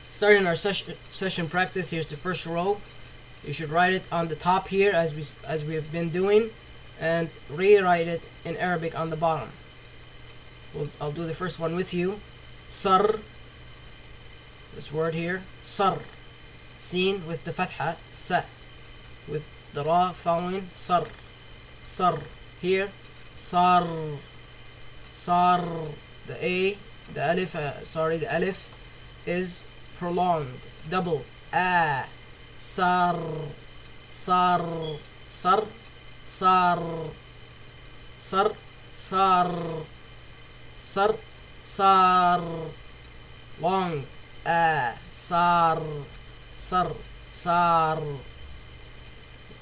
Starting our session practice, here's the first row. You should write it on the top here as we have been doing, and rewrite it in Arabic on the bottom. I'll do the first one with you. Sar. This word here, sar. Seen with the fatha, sa. With the ra following, sar. Sar. Here, sar. Sar. The a, the alif, the alif is prolonged, double. A. Sar. Sar. Sar. Sar. Sar. Sar. Sar. Sar. Long. Sar. Sar. Sar.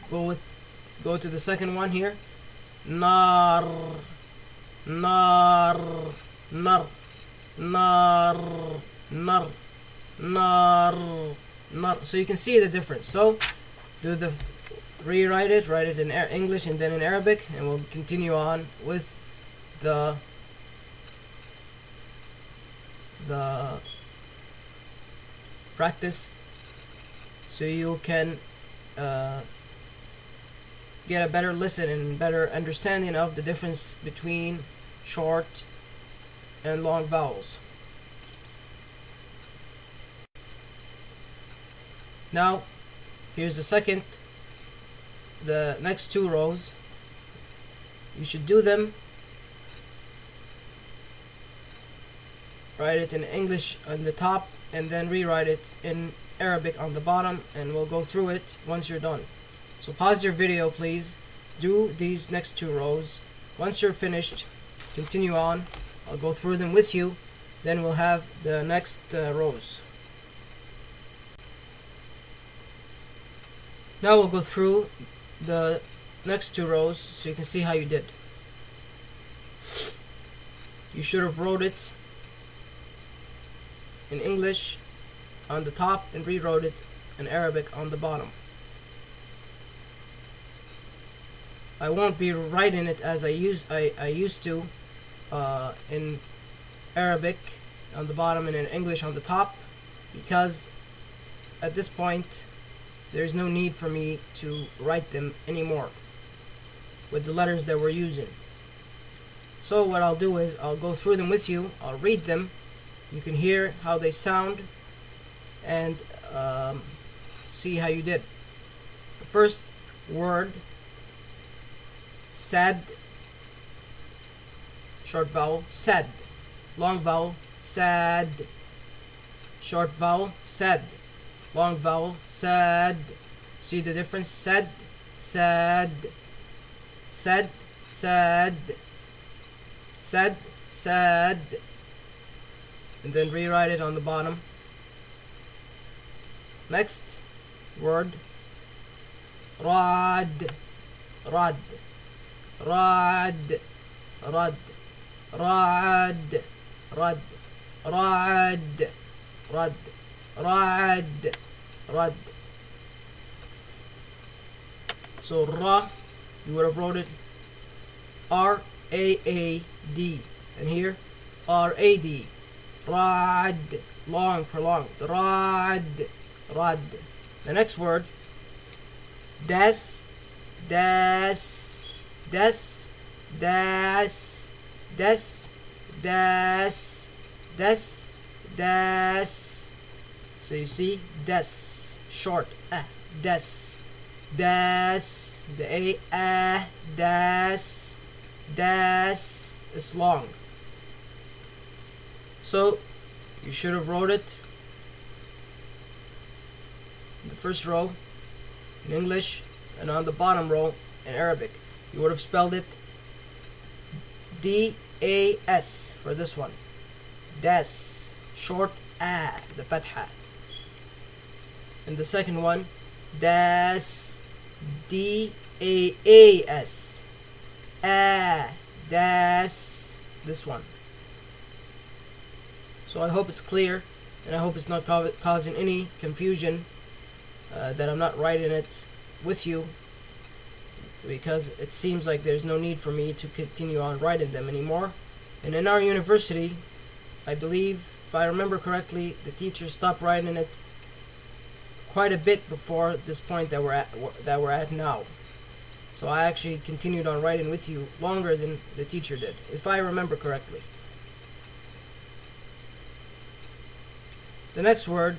Go to the second one here. Nar. Nar. Nar. Nar. Nar. Nar. Nar. So you can see the difference. So write it in English and then in Arabic, and we'll continue on with the practice, so you can get a better listen and better understanding of the difference between short and long vowels. Now, here's the next two rows. You should do them. Write it in English on the top and then rewrite it in Arabic on the bottom, and we'll go through it once you're done. So pause your video, please. Do these next two rows. Once you're finished, continue on. I'll go through them with you. Then we'll have the next rows. Now we'll go through the next two rows so you can see how you did. You should have wrote it in English on the top and rewrote it in Arabic on the bottom. I won't be writing it as I used to in Arabic on the bottom and in English on the top, because at this point there's no need for me to write them anymore with the letters that we're using. So what I'll do is I'll go through them with you. I'll read them. You can hear how they sound and see how you did. The first word, sad. Short vowel, sad. Long vowel, sad. Short vowel, sad. Long vowel, sad. See the difference? Sad, sad. Sad, sad. Sad, sad. And then rewrite it on the bottom. Next word, rad. Rad. Rad. Rad. Rad. Rad. Rad. Rad. Rad. Rad. So ra, you would have wrote it R-A-A-D, and here R-A-D. Rad, long, prolonged. Rad. Rad. The next word, das. Das. Das. Das. Das. Das. Das. Das. So you see, das, short, das. Das. The a, das. Das is long. So you should have wrote it in the first row in English and on the bottom row in Arabic. You would have spelled it D-A-S for this one. Das, short a, the fatha. And the second one, das, D-A-A-S. Das, this one. So I hope it's clear, and I hope it's not causing any confusion, that I'm not writing it with you, because it seems like there's no need for me to continue on writing them anymore. And in our university, I believe, if I remember correctly, the teacher stopped writing it quite a bit before this point that we're at now. So I actually continued on writing with you longer than the teacher did, if I remember correctly. The next word,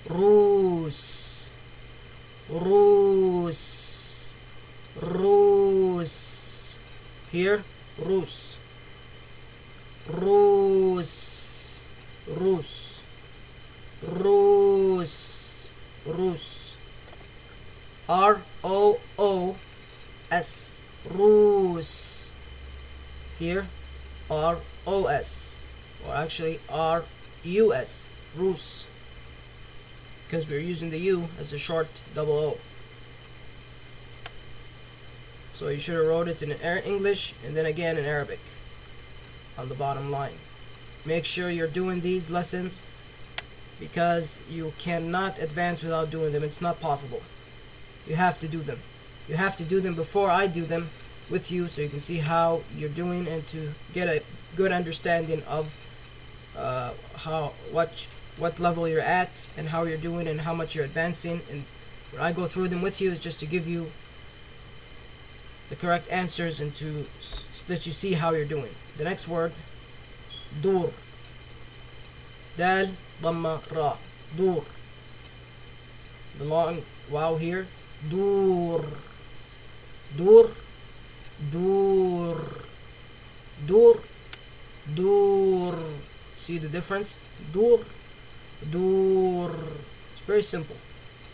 Rus. Rus. Rus. Here, Rus. Rus. Rus. Rus. Rus. R-O-O-S. Rus. Here, R-O-S. Or actually R-U-S. Rus. Because we're using the U as a short double O. So you should have wrote it in English and then again in Arabic on the bottom line. Make sure you're doing these lessons because you cannot advance without doing them. It's not possible. You have to do them. You have to do them before I do them with you so you can see how you're doing and to get a good understanding of what level you're at and how you're doing and how much you're advancing. And when I go through them with you, is just to give you the correct answers and to that you see how you're doing. The next word, dur. Dal, dhamma, ra. Dur. The long wow here. Dur. Dur. Dur. Dur. Dur. See the difference? Dur. Dur. It's very simple.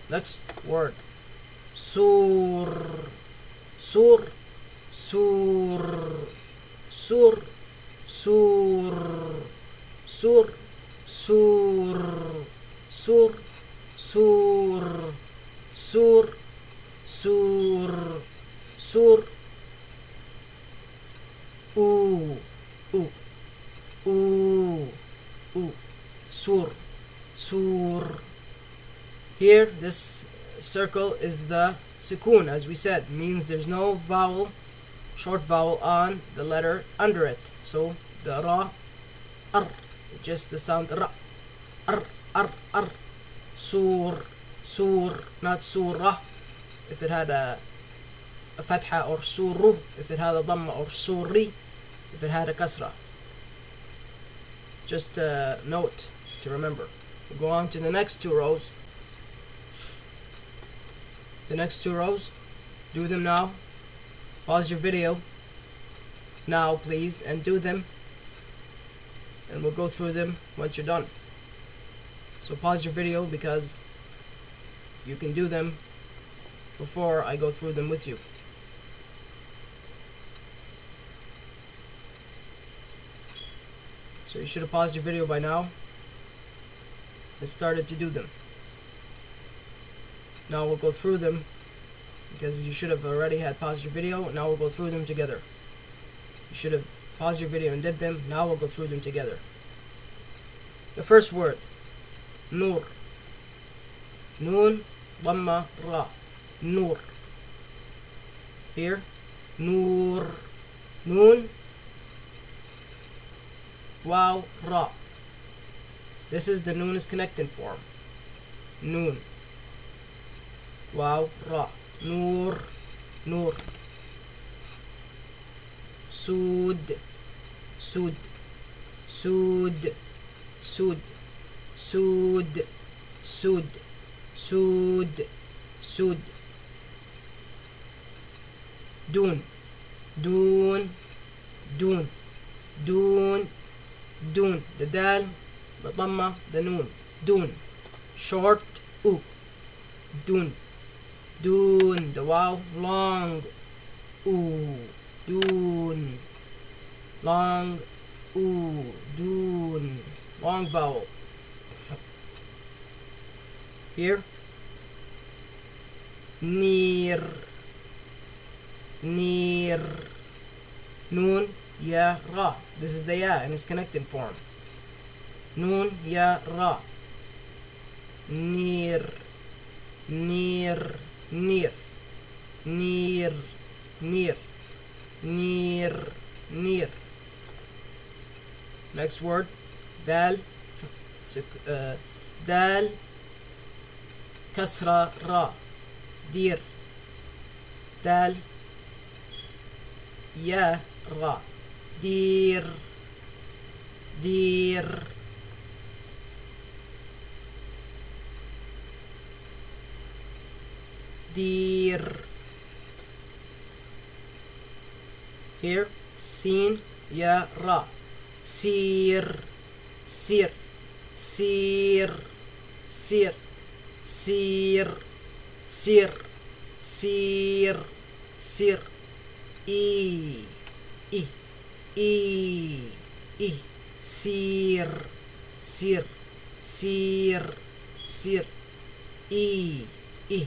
Next word. Sur. Sur. Sur. Sur. Sur. Sur. Sur. Sur. Sur. Sur. Sur. Sur. Ooh. Ooh. Ooh. Ooh. Sur. Sur. Here, this circle is the sukun, as we said, means there's no vowel, short vowel on the letter under it. So the ra, ar, just the sound ra, ar, ar, ar. Sur, sur, not surah, if it had a fatha, or suru, if it had a dhamma, or suri, if it had a kasra. Just a note to remember. We'll go on to the next two rows. The next two rows, do them now. Pause your video now, please, and do them. And we'll go through them once you're done. So pause your video because you can do them before I go through them with you. So you should have paused your video by now and started to do them. Now we'll go through them because you should have already had paused your video. Now we'll go through them together. You should have paused your video and did them. Now we'll go through them together. The first word, nur. Noon, dhamma, ra. Nur. Here, nur. Noon, wow, ra. This is the noon is connecting form. Noon. Wow, ra. Nur. Nur. Sud. Sud. Sud. Sud. Sud. Sud. Sud. Sud. Dun. Dun. Dun. Dun. Dun. The dal, the dhamma, the noon. Dun. Short u. Dun. Dun. The wow, long u. Dun. Long u. Dun. Long vowel. Here. Near. Near. Noon, ya, ra. This is the ya in its connecting form. Noon, ya, ra. Near. Near. Near. Near. Near. Near. Near. Next word, دال دال كسرة را دير دال يا را دير دير دير. Here سين يا را سير سير سير سير سير سير سير سير إي إي إي إي سير سير سير سير إي إي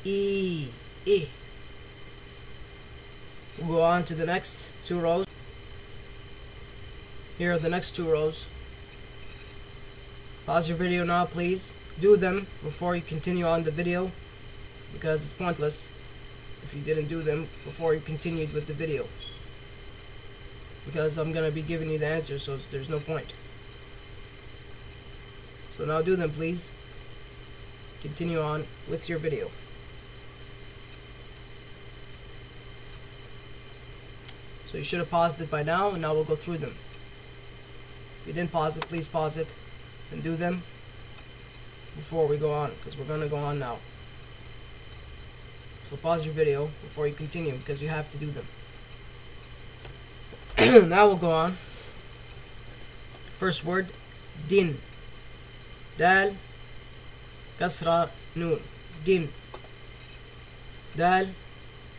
إي إي. We'll go on to the next 2 rows. Here are the next 2 rows. Pause your video now, please. Do them before you continue on the video, because it's pointless if you didn't do them before you continued with the video, because I'm gonna be giving you the answers, so there's no point. So now do them, please. Continue on with your video. So you should have paused it by now, and now we'll go through them. If you didn't pause it, please pause it and do them before we go on, because we're going to go on now. So pause your video before you continue, because you have to do them. Now we'll go on. First word, din. Dal, kasra, noon. Din. Dal,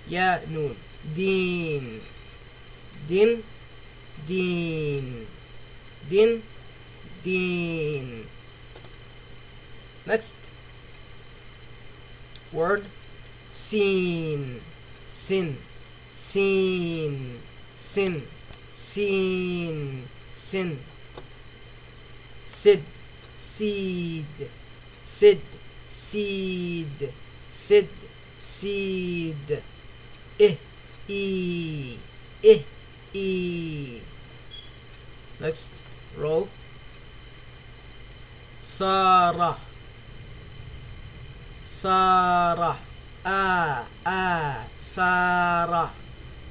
ya, noon. Din. Din, din, din, din. Next word, sin, sin, sin, sin, sin, sin. Sid, seed, sid, seed, sid, seed. I, I, E. Next row, Sara, Sara, Sara,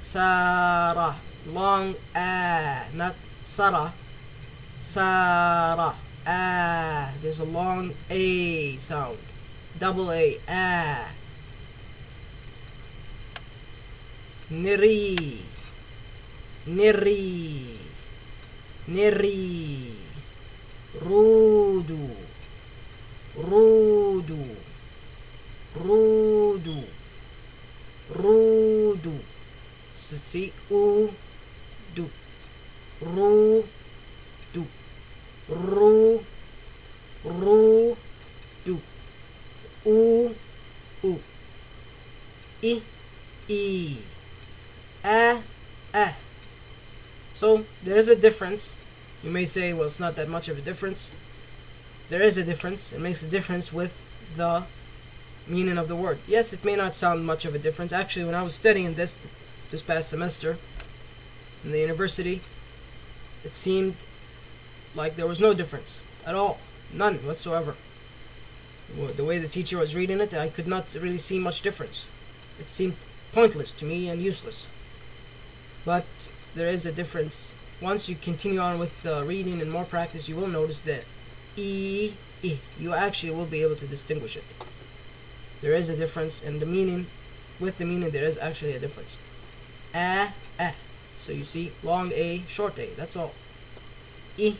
Sara, long not Sarah, Sara, there's a long A sound, double A, Niri, Niri, Niri, Rudu, Rudu, Rudu, Rudu. See, U, du, Ru, du, Ru, Ru, du, U, U, I, A. So there is a difference. You may say, well, it's not that much of a difference. There is a difference. It makes a difference with the meaning of the word. Yes, it may not sound much of a difference. Actually, when I was studying this past semester in the university, it seemed like there was no difference at all. None whatsoever. The way the teacher was reading it, I could not really see much difference. It seemed pointless to me and useless. But there is a difference. Once you continue on with the reading and more practice, you will notice that I, you actually will be able to distinguish it. There is a difference, and the meaning, with the meaning, there is actually a difference. So you see, long A, short A, that's all. I,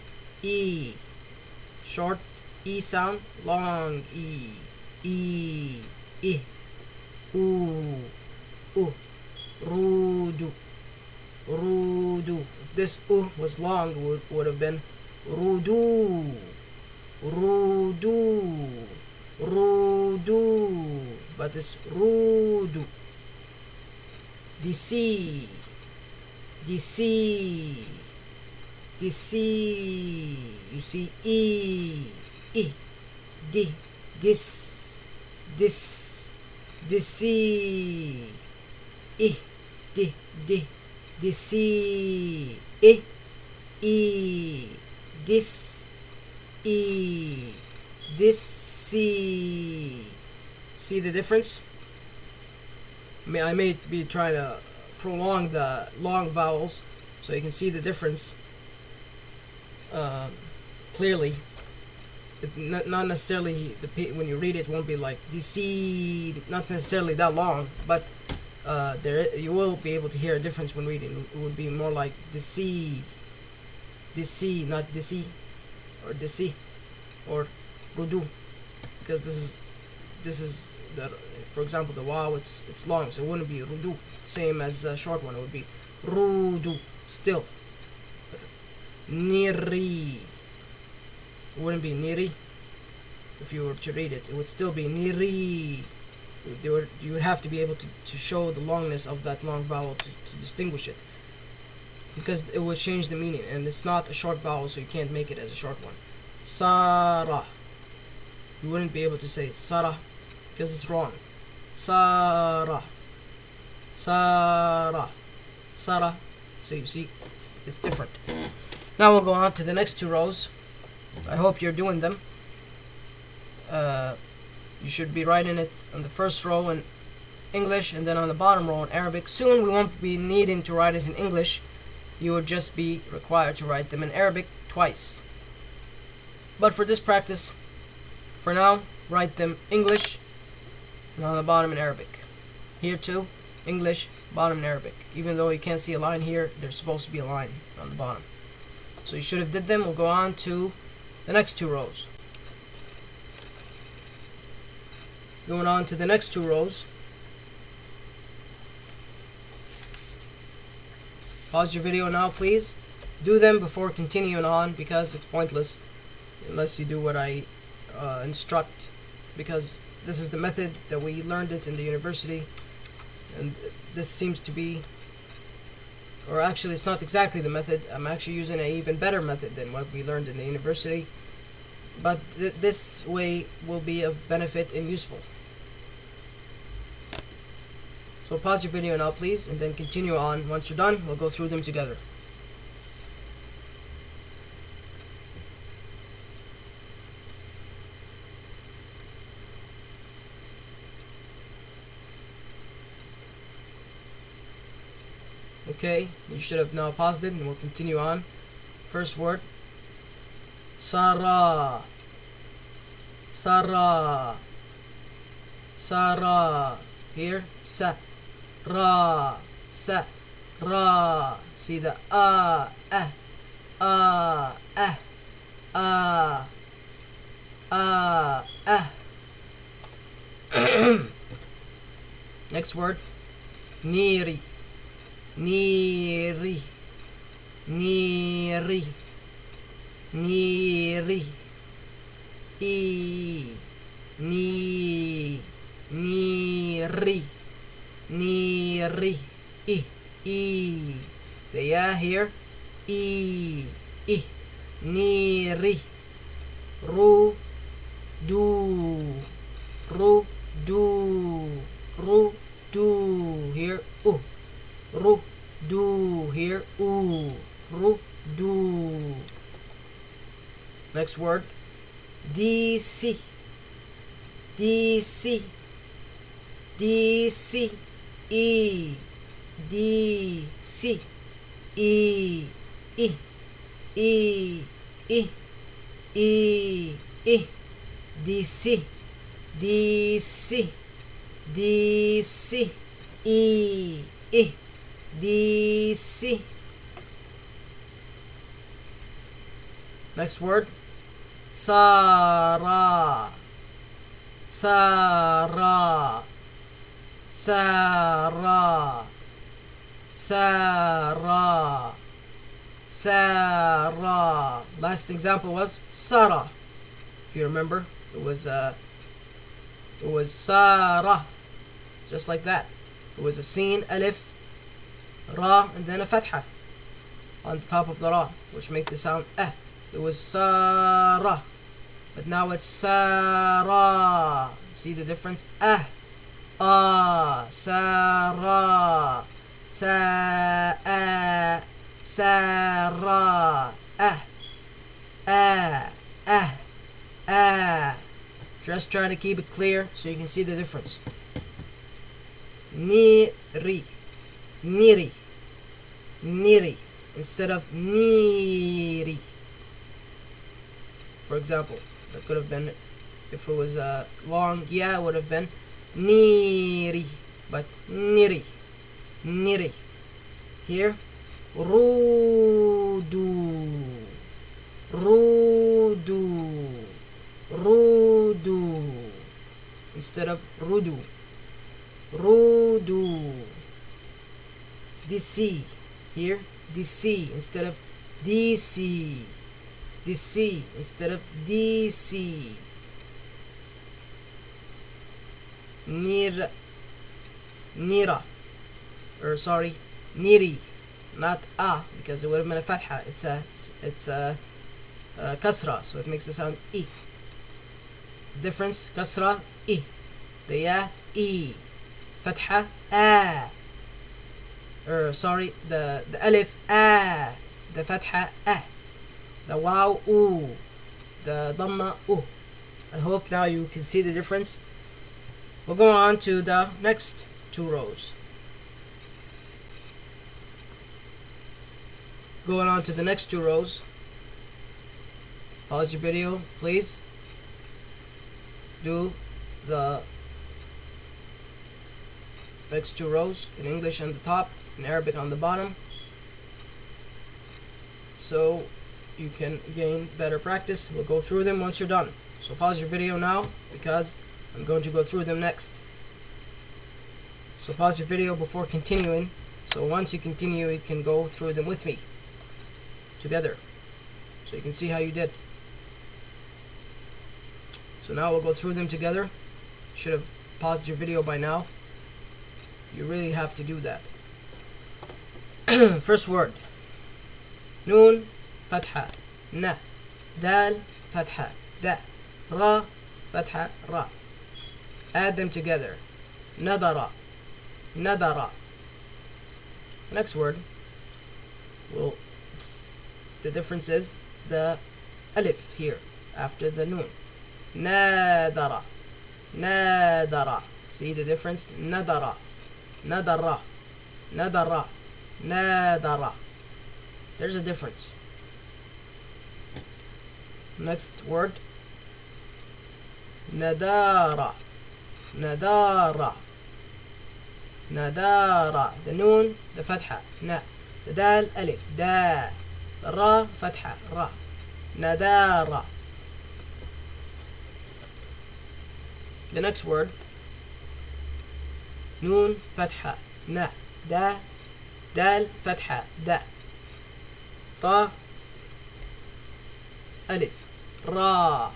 short E sound, long E, U, Rudu, Rudu. If this U was long, it would have been Rudu, Rudu, Rudu. But it's Rudu. DC, DC, DC. You see, I, D, this, DC, I, D, DC, I, This e. This see. See the difference? I may be trying to prolong the long vowels so you can see the difference clearly. Not necessarily when you read it won't be like DC, not necessarily that long, but you will be able to hear a difference when reading. It would be more like DC, not DC, or DC, or rudu, because this is the, for example, the wow, it's long, so it wouldn't be rudu, same as a short one. It would be rudu, still. Niri, it wouldn't be niri. If you were to read it, it would still be niri. You would have to be able to show the longness of that long vowel to distinguish it, because it would change the meaning, and it's not a short vowel, so you can't make it as a short one. Sara, you wouldn't be able to say Sara because it's wrong. Sara, Sara, Sara. So you see, it's different. Now we'll go on to the next two rows. I hope you're doing them. You should be writing it on the first row in English, and then on the bottom row in Arabic. Soon we won't be needing to write it in English. You would just be required to write them in Arabic twice. But for this practice, for now, write them English and on the bottom in Arabic. Here too, English, bottom in Arabic. Even though you can't see a line here, there's supposed to be a line on the bottom. So you should have did them. We'll go on to the next two rows. Going on to the next two rows. Pause your video now, please. Do them before continuing on, because it's pointless unless you do what I instruct, because this is the method that we learned it in the university, and this seems to be, or actually it's not exactly the method. I'm actually using an even better method than what we learned in the university, but this way will be of benefit and useful. So pause your video now, please, and then continue on. Once you're done, we'll go through them together. Okay, you should have now paused it, and we'll continue on. First word, Sara, Sara, Sara. Here, sa, ra, sa, ra. See the Next word, niri, niri, niri, niri, ni, niri, niri, the ya here, niri, ru, du, here, ru, du, here, ru, du. Next word, DC, DC, DC, DC, DC, DC, DC, DC. Next word, Sara, Sara, Sara, Sara, Sara. Last example was Sarah. If you remember, it was Sarah, just like that. It was a sin, alif, ra, and then a fatha on the top of the ra, which makes the sound eh. So it was Sarah, but now it's Sarah. See the difference? Sarah, Sarah, Just try to keep it clear so you can see the difference. Niri, niri, niri, instead of niri. For example, that could have been, if it was a long yeah, it would have been niri, but niri, niri. Here, rudu, rudu, rudu, instead of rudu, rudu. DC, here, DC instead of DC, DC instead of DC. Nir, nira, or sorry, niri, not a, because it would have been a fatha. It's a kasra, so it makes it sound e. Difference: kasra, e, the ya, e, fatha, a, or sorry, the alif, a, the fatha, a, the waw, u, the dhamma, u. I hope now you can see the difference. We'll go on to the next two rows. Going on to the next two rows. Pause your video, please. Do the next two rows in English on the top, in Arabic on the bottom, so you can gain better practice. We'll go through them once you're done. So pause your video now, because I'm going to go through them next. So pause your video before continuing, so once you continue you can go through them with me together, so you can see how you did. So now we'll go through them together. Should have paused your video by now. You really have to do that. First word: Noon, fatha, na, dal, fatha, da, ra, fatha, ra. Add them together. Nadara, nadara. Next word, well, the difference is the alif here after the noon. Nadara, nadara. See the difference? Nadara, nadara, nadara, nadara. There's a difference. Next word, nadara, nadara, nadara. The noon, the fatha, na. The dal, alif, da. The ra, fatha, ra. Nadara. The next word, noon, fatha, na, da, dal, fatha, da. Ra, alif, ra.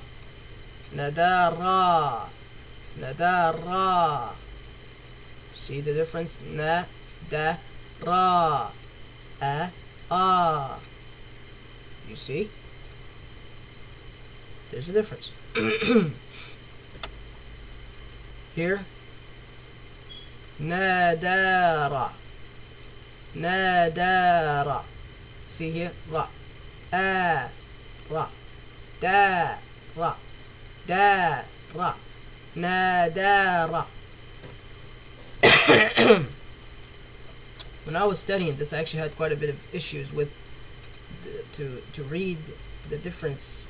Nadara, nadara. See the difference? Na, da, ra, a, ah. You see? There's a difference. Here, nadara, nadara. See here, ra, a, ra, da, ra, da, ra, nadara. When I was studying this, I actually had quite a bit of issues with to read the difference,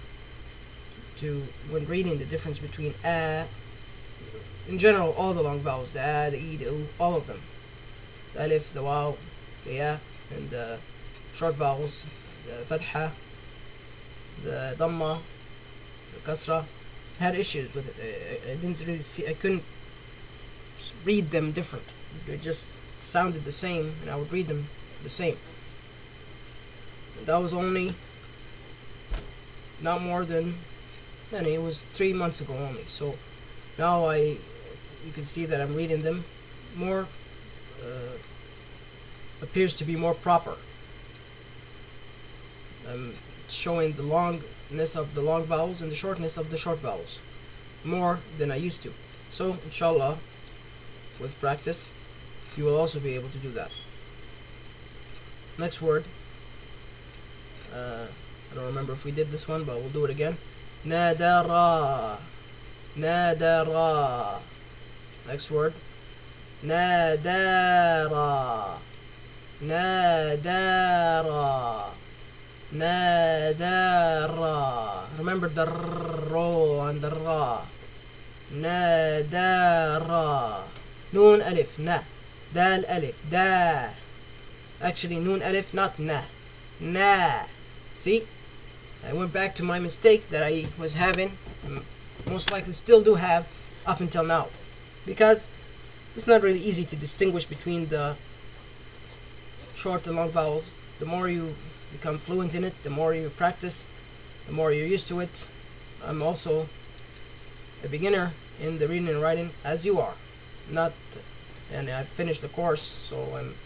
when reading the difference between a, in general, all the long vowels, the a, the e, the u, all of them, the alif, the waw, the ya, and the short vowels, the fatha, the dhamma, the kasra. I had issues with it. I didn't really see, I couldn't read them different. They just sounded the same, and I would read them the same. And that was only not more than, it was 3 months ago only. So now you can see that I'm reading them more, appears to be more proper. I'm showing the longness of the long vowels and the shortness of the short vowels more than I used to. So inshallah, with practice, you will also be able to do that. Next word, I don't don't remember if we did this one, but we'll do it again. Nadara. Nadara. Next word. Nadara. Nadara. Nadara. Remember the ro and the ra. Nadara. Noon alif. Na. Dal alif. Da. Actually, noon alif, not na. Na. See? I went back to my mistake that I was having, and most likely still do have, up until now. Because it's not really easy to distinguish between the short and long vowels. The more you become fluent in it, the more you practice, the more you're used to it. I'm also a beginner in the reading and writing, as you are. And I've finished the course, so I'm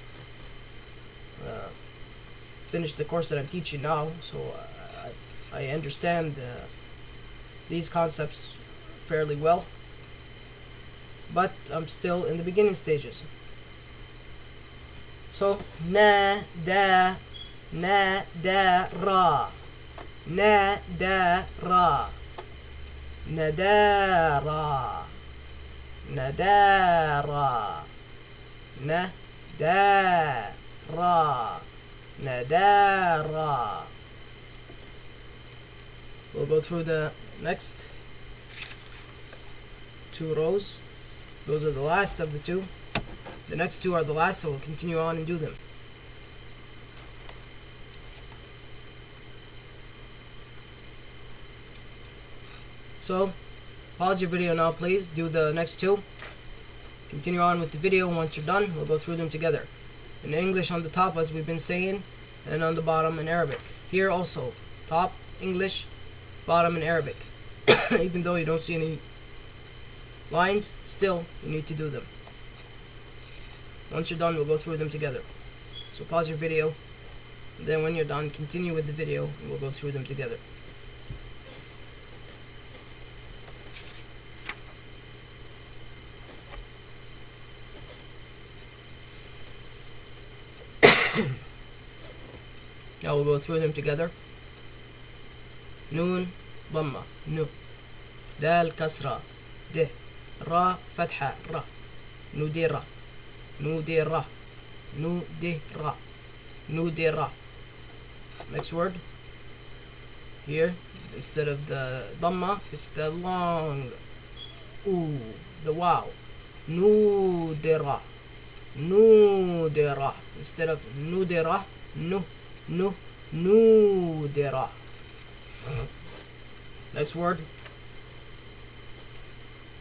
finished the course that I'm teaching now, so I understand these concepts fairly well, but I'm still in the beginning stages. So na da ra, na da ra, nadara, nadara, na da ra, nadara. We'll go through the next 2 rows. Those are the last of the 2. The next 2 are the last, so we'll continue on and do them. So, pause your video now, please. Do the next 2. Continue on with the video. Once you're done, we'll go through them together. In English on the top, as we've been saying, and on the bottom in Arabic. Here also, top English, bottom in Arabic. Even though you don't see any lines, still you need to do them. Once you're done, we'll go through them together. So pause your video, and then when you're done, continue with the video, and we'll go through them together. Now we'll go through them together. Noon, Dhamma, Nu. Dal, Kasra, De. Ra, Fatha, Ra. Nudira, Nudira, Nudira, Nudira. Next word. Here, instead of the Dhamma, it's the long Oo, the Wow. Nudira, Nudira. Instead of Nudira, Nudira. Next word.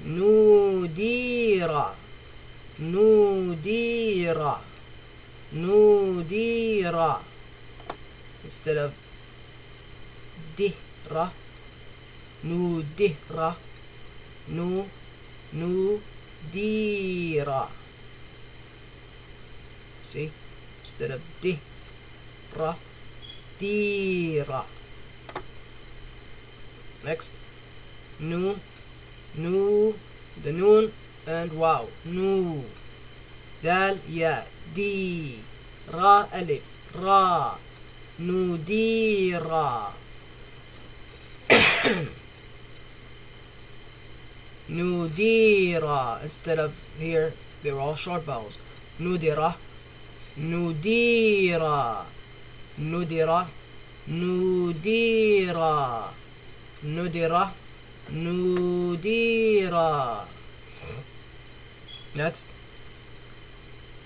Nudira, Nudira, Nudira. Instead of Dihra, Nudihra, Nudira. See? Instead of Dihra, Dira. Next, Nu, the Noon and Wow. Nu. Dal, Ya, Di. Ra, Alif, Ra. Nudira. Nudira. Instead of here, they were all short vowels. Nudira, Nudira, Nudira, Nudira, Nudira, Nudira. Next,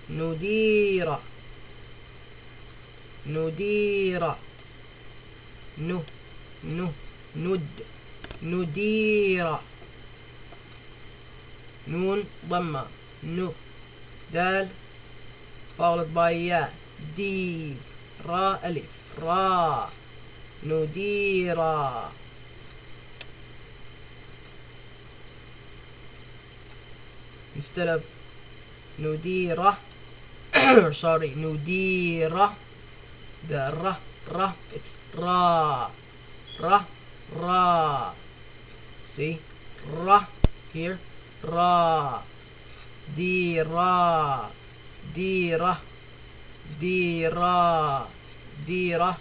Nudira, Nudira, Nud, Nudira. Noon, Dhamma, Nu. Dal, followed by Ya, Di. Ra, Alif, Ra. Nudira. Instead of Nudira, or sorry, Nudira, the Ra, it's Ra. Ra. See? Ra here. Ra. Dira. Dira. Dira. Dira.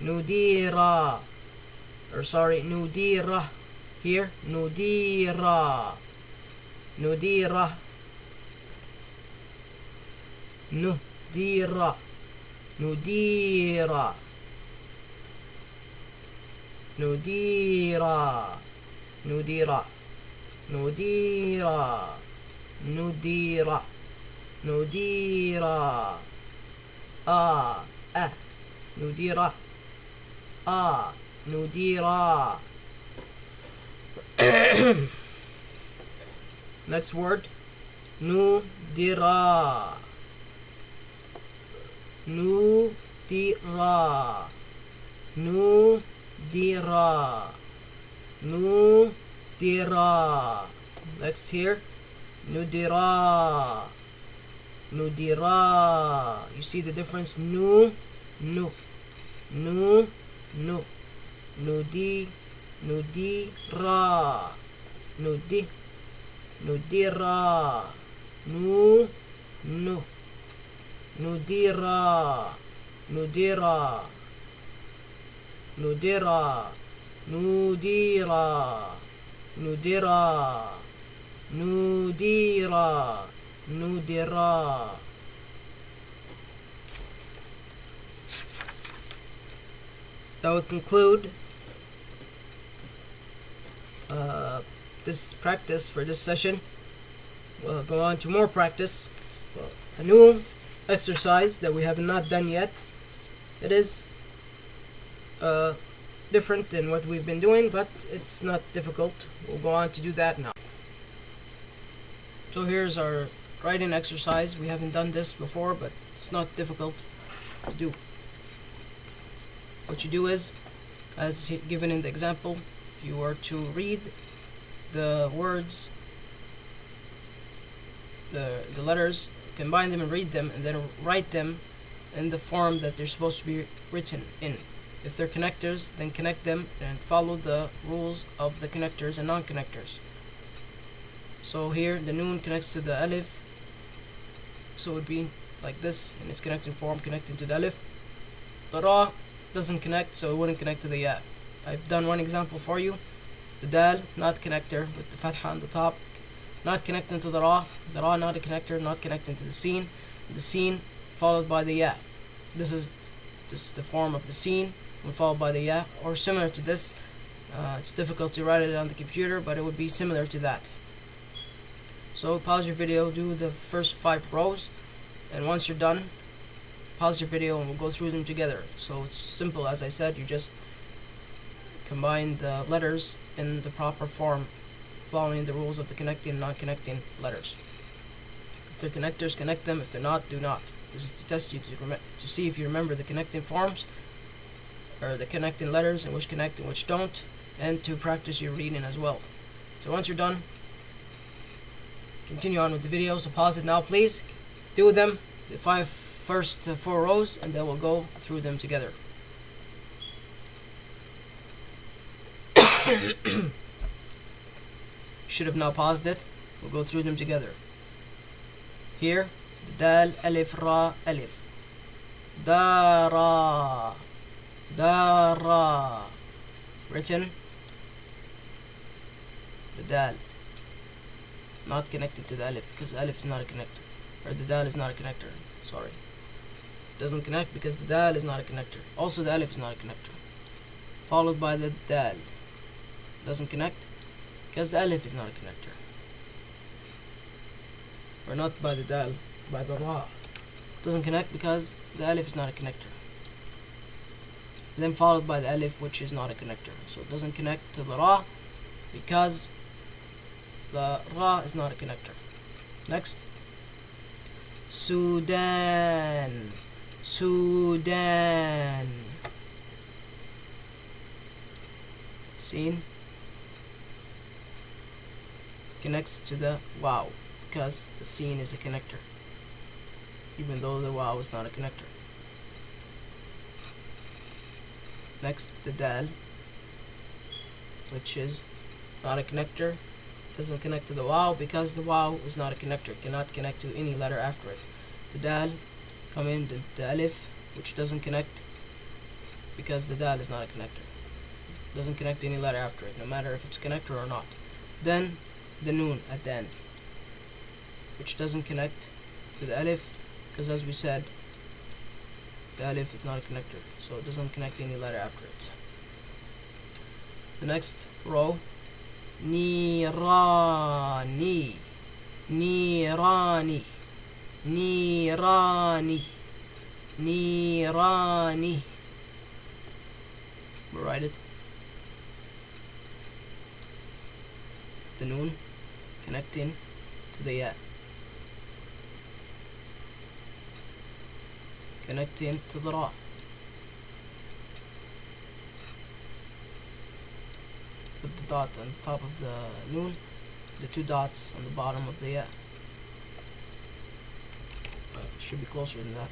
nudira, or sorry, nudira. Here, nudira, nudira, nudira, nudira, nudira, nudira, nudira, nudira, nudira, nudira, nudira. Next word, nudira, nudira, nudira, nudira. Next here, nudira, nudira. You see the difference? Nu, nudi, nudira, nudi, nudira, nudira, nudira, nudira, nudira, nudira, nudira, nudira. That would conclude this practice for this session. We'll go on to more practice. A new exercise that we have not done yet. It is different than what we've been doing, but it's not difficult. We'll go on to do that now. So here's our writing exercise. We haven't done this before, but it's not difficult to do. What you do is, as given in the example, you are to read the words, the letters, combine them and read them, and then write them in the form that they're supposed to be written in. If they're connectors, then connect them and follow the rules of the connectors and non-connectors. So here the noon connects to the alif, so it would be like this in its connecting form, connecting to the alif. The ra doesn't connect, so it wouldn't connect to the ya. I've done one example for you. The dal, not connector, with the fatha on the top, not connecting to the ra not a connector, not connecting to the sin followed by the ya. This is the form of the sin when followed by the ya, or similar to this. It's difficult to write it on the computer, but it would be similar to that. So pause your video, do the first 5 rows, and once you're done, pause your video and we'll go through them together. So it's simple, as I said. You just combine the letters in the proper form, following the rules of the connecting and non-connecting letters. If they're connectors, connect them. If they're not, do not. This is to test you to see if you remember the connecting forms, or the connecting letters, and which connect and which don't, and to practice your reading as well. So once you're done, continue on with the video. So pause it now, please. Do them, the first 4 rows, and then we'll go through them together. Should have now paused it. We'll go through them together. Here, the dal, alif, ra, alif. Dara, dara. Written. The dal, not connected to the alif, because alif is not a connector, or the dal is not a connector. Sorry, doesn't connect because the dal is not a connector. Also, the alif is not a connector. Followed by the dal, doesn't connect because the alif is not a connector, or not by the dal, by the ra, doesn't connect because the alif is not a connector. And then followed by the alif, which is not a connector, so it doesn't connect to the ra because the ra is not a connector. Next, Sudan, Sudan. Seen? Connects to the wow because the sin is a connector, even though the wow is not a connector. Next, the dal, which is not a connector, doesn't connect to the wow because the wow is not a connector, cannot connect to any letter after it. The dal, come in the alif, which doesn't connect because the dal is not a connector. Doesn't connect any letter after it, no matter if it's a connector or not. Then the noon at the end, which doesn't connect to the alif, because as we said, the alif is not a connector, so it doesn't connect any letter after it. The next row, nirani, nirani, nirani, nirani. We'll write it. The noon connecting to the ya, connecting to the ra. Put the dot on top of the noon, the two dots on the bottom of the ya. Should be closer than that.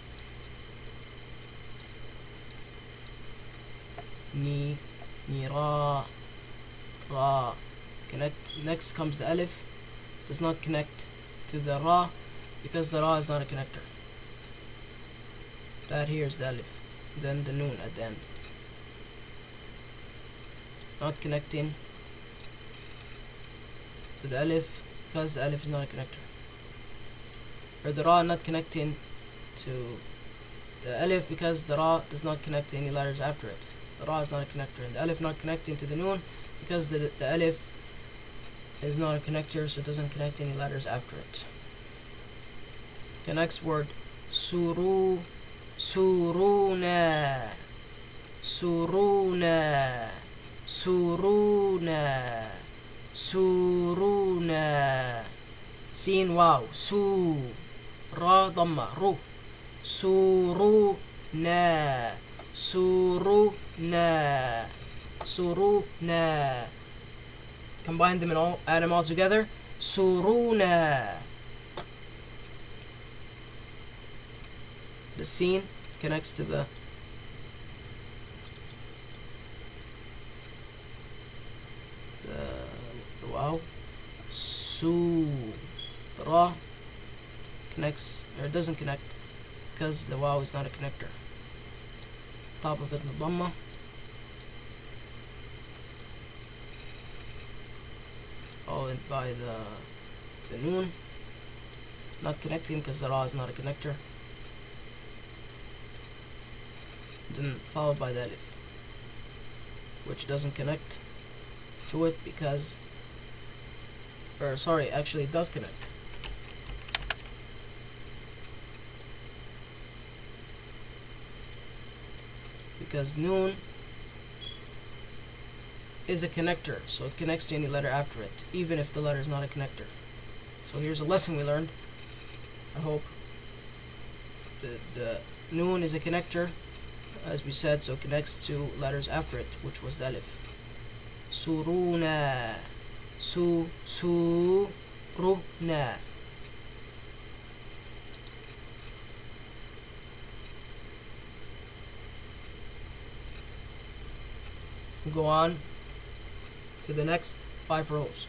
Ni, ra, ra. Connect. Next comes the alif. Does not connect to the ra because the ra is not a connector. That here is the alif. Then the noon at the end. Not connecting to the alif because the alif is not a connector. Or the ra not connecting to the alif because the ra does not connect to any letters after it. The ra is not a connector. And the alif not connecting to the noon because the alif is not a connector, so it doesn't connect any letters after it. The next word, suruna, suruna, suruna, suruna. Sin wow, su, ra dhamma, ru, suruna, suruna, suruna. Combine them and add them all together. Suruna. The sin connects to the wow. Su. The ra connects, or it doesn't connect because the wow is not a connector. Top of it the dhamma. Followed by the noon, not connecting because the ra is not a connector. Then followed by the alif, which doesn't connect to it because, or sorry, actually it does connect. Because noon is a connector, so it connects to any letter after it, even if the letter is not a connector. So here's a lesson we learned, I hope. The noon is a connector, as we said, so it connects to letters after it, which was the alif. Suruna, suruna. Go on to the next 5 rows.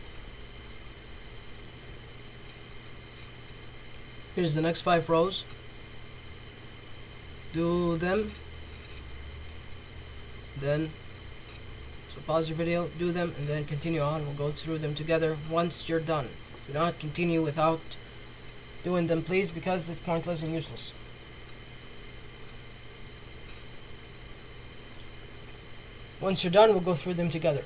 Here's the next 5 rows. Do them. Then, so pause your video, do them, and then continue on. We'll go through them together once you're done. Do not continue without doing them, please, because it's pointless and useless. Once you're done, we'll go through them together.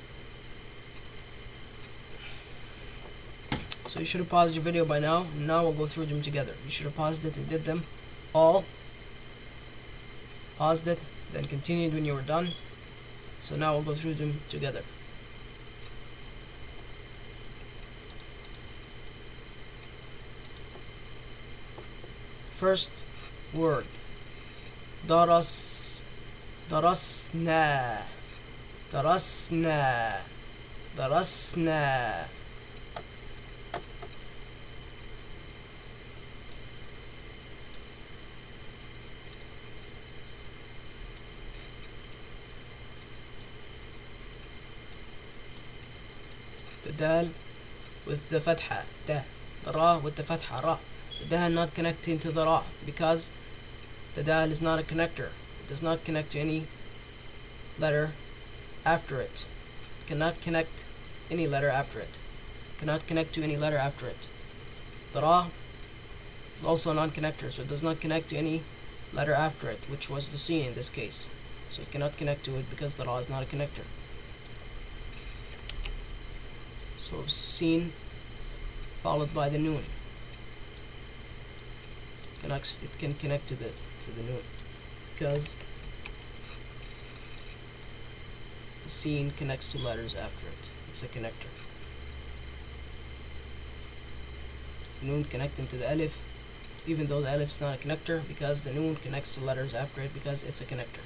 So you should have paused your video by now. Now we'll go through them together. You should have paused it and did them all. Paused it, then continued when you were done. So now we'll go through them together. First word. Darasna. Darasna. Darasna. The dal with the fatha, da. The ra with the fatha, ra. The dal not connecting to the ra because the dal is not a connector. It does not connect to any letter after it. Cannot connect any letter after it. Cannot connect to any letter after it. The ra is also a non-connector, so it does not connect to any letter after it, which was the sin in this case. So it cannot connect to it because the ra is not a connector. So sin followed by the noon. It can connect to the noon because the sin connects to letters after it. It's a connector. Noon connecting to the alif, even though the alif is not a connector, because the noon connects to letters after it because it's a connector.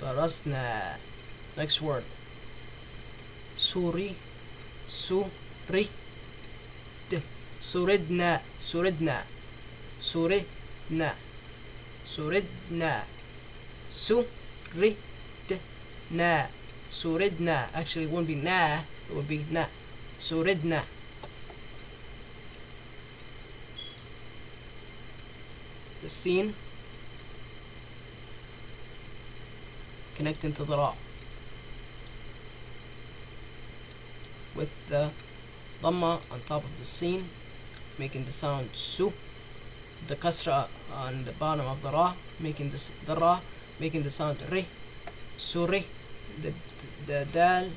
Darasna. Next word. Suri. Suri. Suridna. Suridna. Suridna. Suridna. Suridna. Suridna. Actually, it wouldn't be na, it would be na. Suridna. The sin connecting to the ra with the dhamma on top of the sin, making the sound su. The kasra on the bottom of the ra, making the ra making the sound ri. Suri. The dal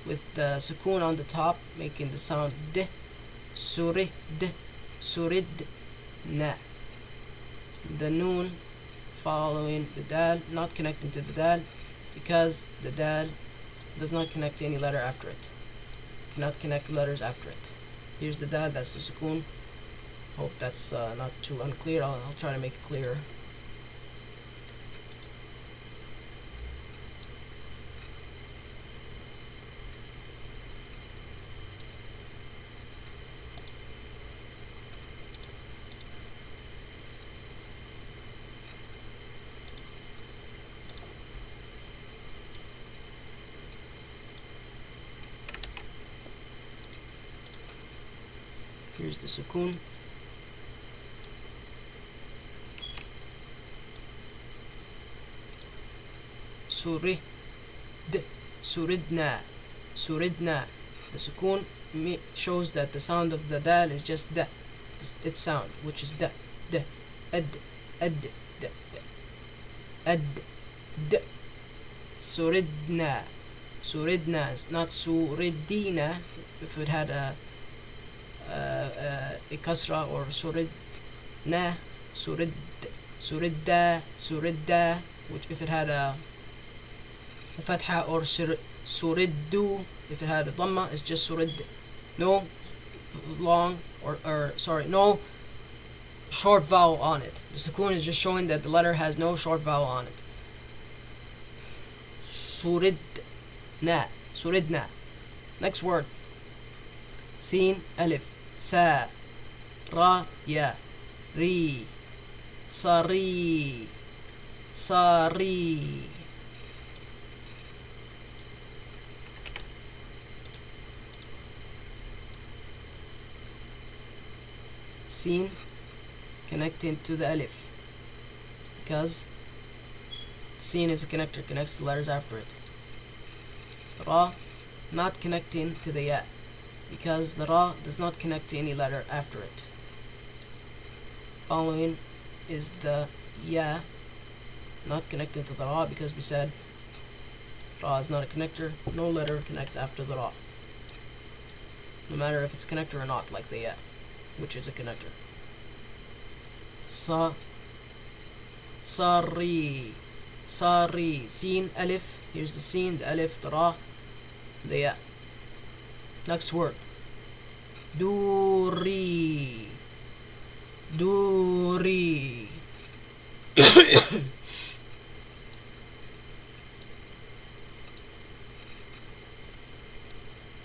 with the sukun on the top, making the sound d. Surid. Surid na. The noon following the dal, not connecting to the dal because the dal does not connect to any letter after it. Cannot connect letters after it. Here's the dal, that's the sukun. Hope that's not too unclear. I'll try to make it clearer. Here's the sukun. Surid. Suridna. Suridna. The sukun shows that the sound of the dal is just da. Its sound, which is da. Da. Ad. Ad. Da. Ad. Da. Suridna. Suridna. It's not suridina. If it had a kasra or surid na, suridda, which if it had a fatha, or suriddu if it had a dhamma, it's just surid. No long no short vowel on it. The sukun is just showing that the letter has no short vowel on it. Suridna. Suridna. Next word. Sin, alif, sa, ra, ya, ri, sari, sari. Sin connecting to the alif because sin is a connector, connects the letters after it. Ra not connecting to the ya because the ra does not connect to any letter after it. Following is the ya, not connecting to the ra because we said ra is not a connector. No letter connects after the ra, no matter if it's a connector or not, like the ya, which is a connector. Sa, sari, sari. Sin, alif. Here's the sin, the alif, the ra, the ya. Next word. Duri. Duri.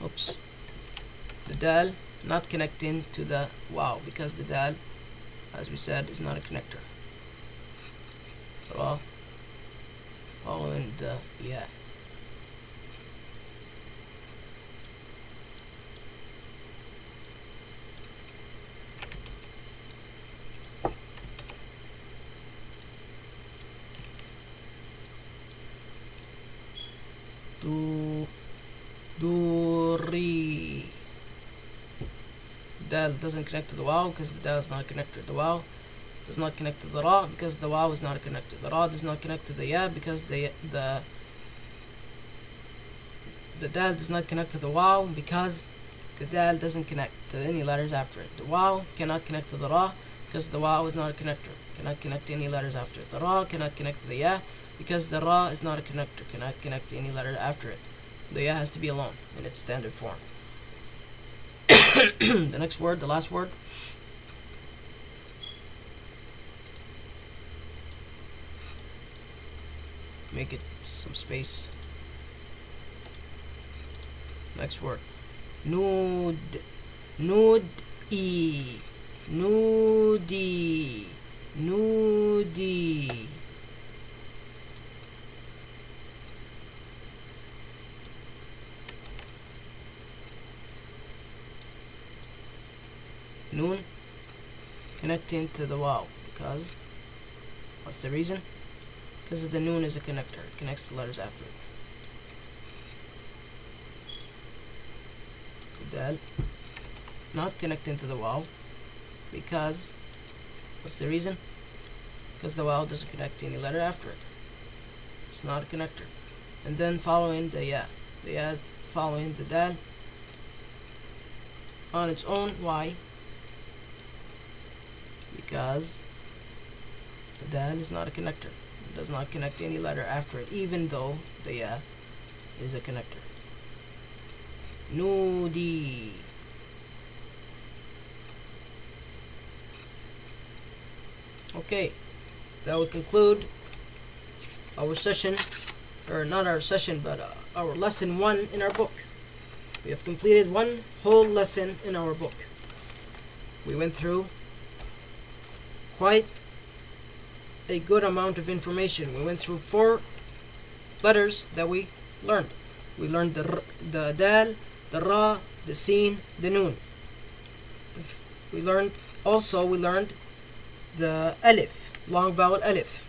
Oops. The dal not connecting to the wow because the dal, as we said, is not a connector. Ra following the ya. Duri. Dal doesn't connect to the waw because the dal is not connected to the waw. Does not connect to the ra because the waw is not connected. The ra does not connect to the ya because the dal does not connect to the waw because the dal doesn't connect to any letters after it. The waw cannot connect to the ra because the waw is not a connector. Cannot connect to any letters after it. The ra cannot connect to the ya because the ra is not a connector. Cannot connect to any letter after it. The ya has to be alone in its standard form. The next word, the last word. Make it some space. Next word. Nud. Nud-i. Nudi. Nudi. Noon connecting to the waw because what's the reason? Because the noon is a connector. It connects the letters after it. Dal not connecting to the waw because what's the reason? Because the waw doesn't connect to any letter after it. It's not a connector. And then following the ya. The ya following the dal on its own. Why? Because the dal is not a connector. It does not connect any letter after it, even though the ya is a connector. Nudi. Okay, that will conclude our session, or not our session, but our lesson 1 in our book. We have completed one whole lesson in our book. We went through quite a good amount of information. We went through 4 letters that we learned. We learned the dal, the ra, the sin, the noon. We learned the alif, long vowel alif.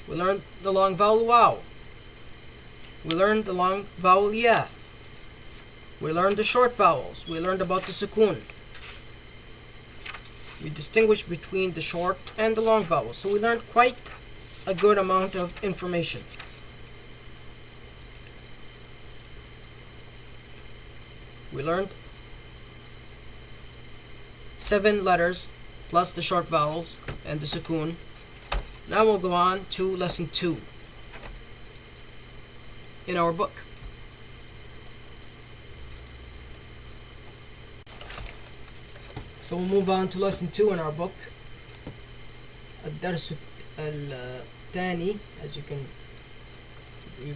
We learned the long vowel waw. We learned the long vowel ya. We learned the short vowels. We learned about the sukun. We distinguished between the short and the long vowels. So we learned quite a good amount of information. We learned 7 letters plus the short vowels and the sukun. Now we'll go on to lesson 2 in our book. So we'll move on to lesson 2 in our book. الدرس الثاني, as you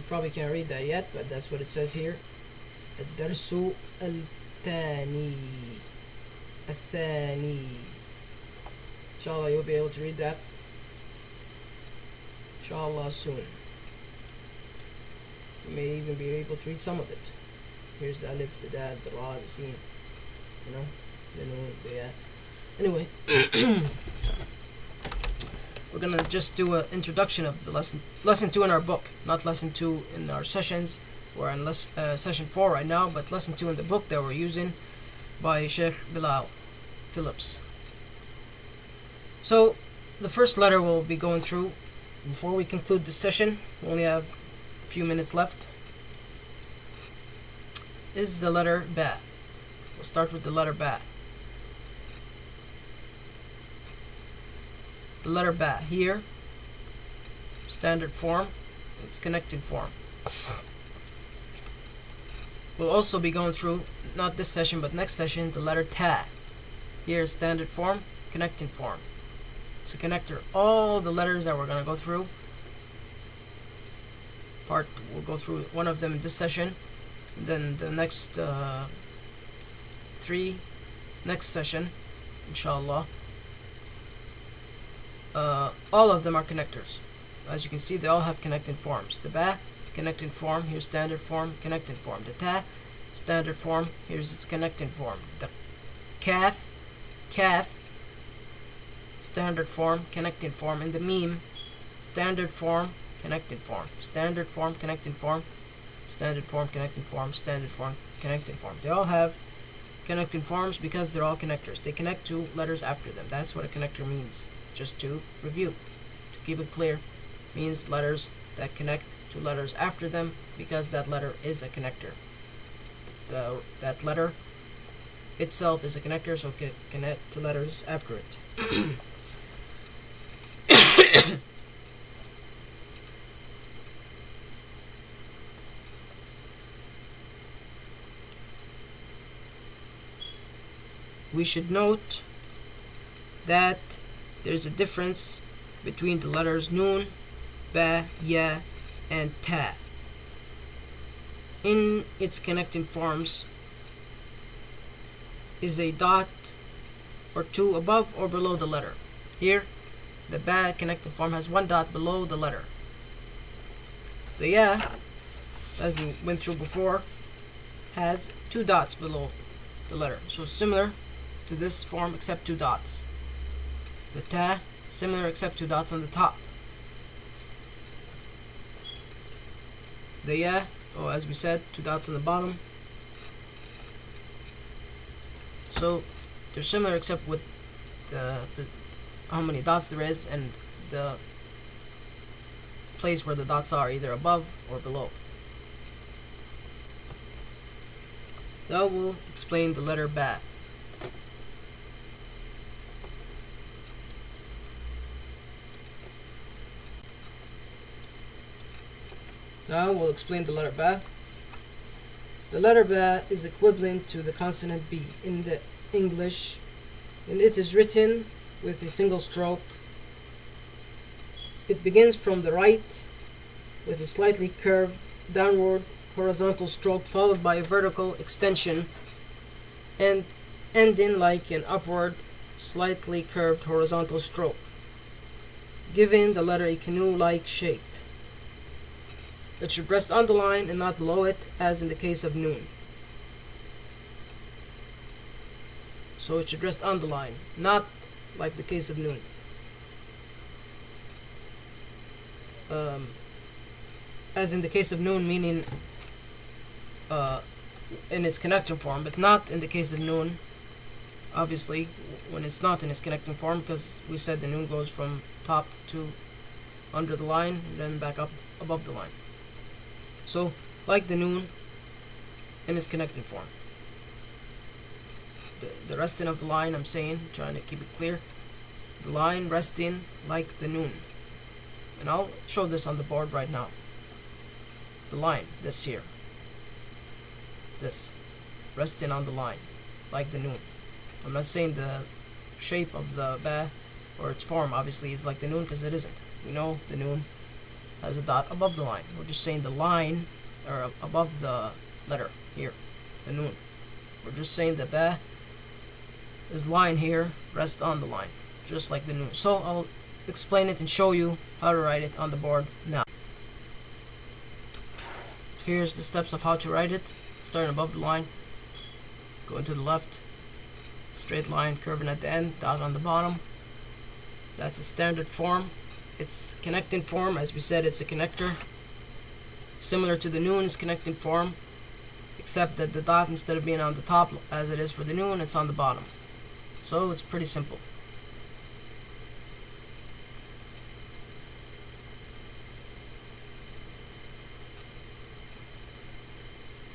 probably can't read that yet, but that's what it says here. الدرس الثاني. الثاني. Inshallah, you'll be able to read that. Inshallah, soon. You may even be able to read some of it. Here's the alif, the dal, the ra, the sin. You know, the noon, the ya. Anyway, we're gonna just do an introduction of the lesson 2 in our book, not lesson 2 in our sessions. We're in session 4 right now, but lesson 2 in the book that we're using by Sheikh Bilal Phillips. So the first letter we'll be going through before we conclude this session, we only have a few minutes left, is the letter ba. We'll start with the letter ba. The letter ba here, standard form, it's connected form. We'll also be going through, not this session but next session, the letter ta. Here, standard form, connecting form. It's a connector. All the letters that we're going to go through, we'll go through one of them in this session, and then the next 3 next session, inshallah. All of them are connectors. As you can see, they all have connecting forms. The ba, connecting form, here's standard form, connecting form. The ta, standard form, here's its connecting form. The kaf, standard form, connecting form. And the meme, standard form, connecting form. Standard form, connecting form. standard form, connecting form, standard form, connecting form. They all have connecting forms because they're all connectors. They connect to letters after them. That's what a connector means. Just to review, to keep it clear, means letters that connect to letters after them because that letter is a connector. That letter itself is a connector, so it can connect to letters after it. We should note that there's a difference between the letters noon, ba, ya, and ta. In its connecting forms is a dot or two above or below the letter. Here, the ba connecting form has one dot below the letter. The ya, as we went through before, has two dots below the letter. So similar to this form except two dots. The ta, similar except two dots on the top. The ya, as we said, two dots on the bottom. So they're similar except with how many dots there is and the place where the dots are, either above or below. Now we'll explain the letter ba. Now we'll explain the letter ba. The letter ba is equivalent to the consonant b in the English, and it is written with a single stroke. It begins from the right with a slightly curved downward horizontal stroke followed by a vertical extension and ending like an upward slightly curved horizontal stroke, giving the letter a canoe-like shape. It should rest on the line and not below it, as in the case of noon. So it should rest on the line, not like the case of noon. As in the case of noon, meaning in its connecting form, but not in the case of noon, obviously, when it's not in its connecting form, because we said the noon goes from top to under the line, and then back up above the line. So, like the noon in its connecting form. The resting of the line, I'm saying, trying to keep it clear. The line resting like the noon. And I'll show this on the board right now. The line, this here. This. Resting on the line, like the noon. I'm not saying the shape of the ba, or its form, obviously, is like the noon, because it isn't. We know the noon has a dot above the line. We're just saying the line, or above the letter here, the noon. We're just saying the ba is line here, rest on the line, just like the noon. So I'll explain it and show you how to write it on the board now. Here's the steps of how to write it. Starting above the line, going to the left, straight line, curving at the end, dot on the bottom. That's a standard form. It's connecting form, as we said, it's a connector. Similar to the noon is connecting form, except that the dot, instead of being on the top as it is for the noon, it's on the bottom. So it's pretty simple.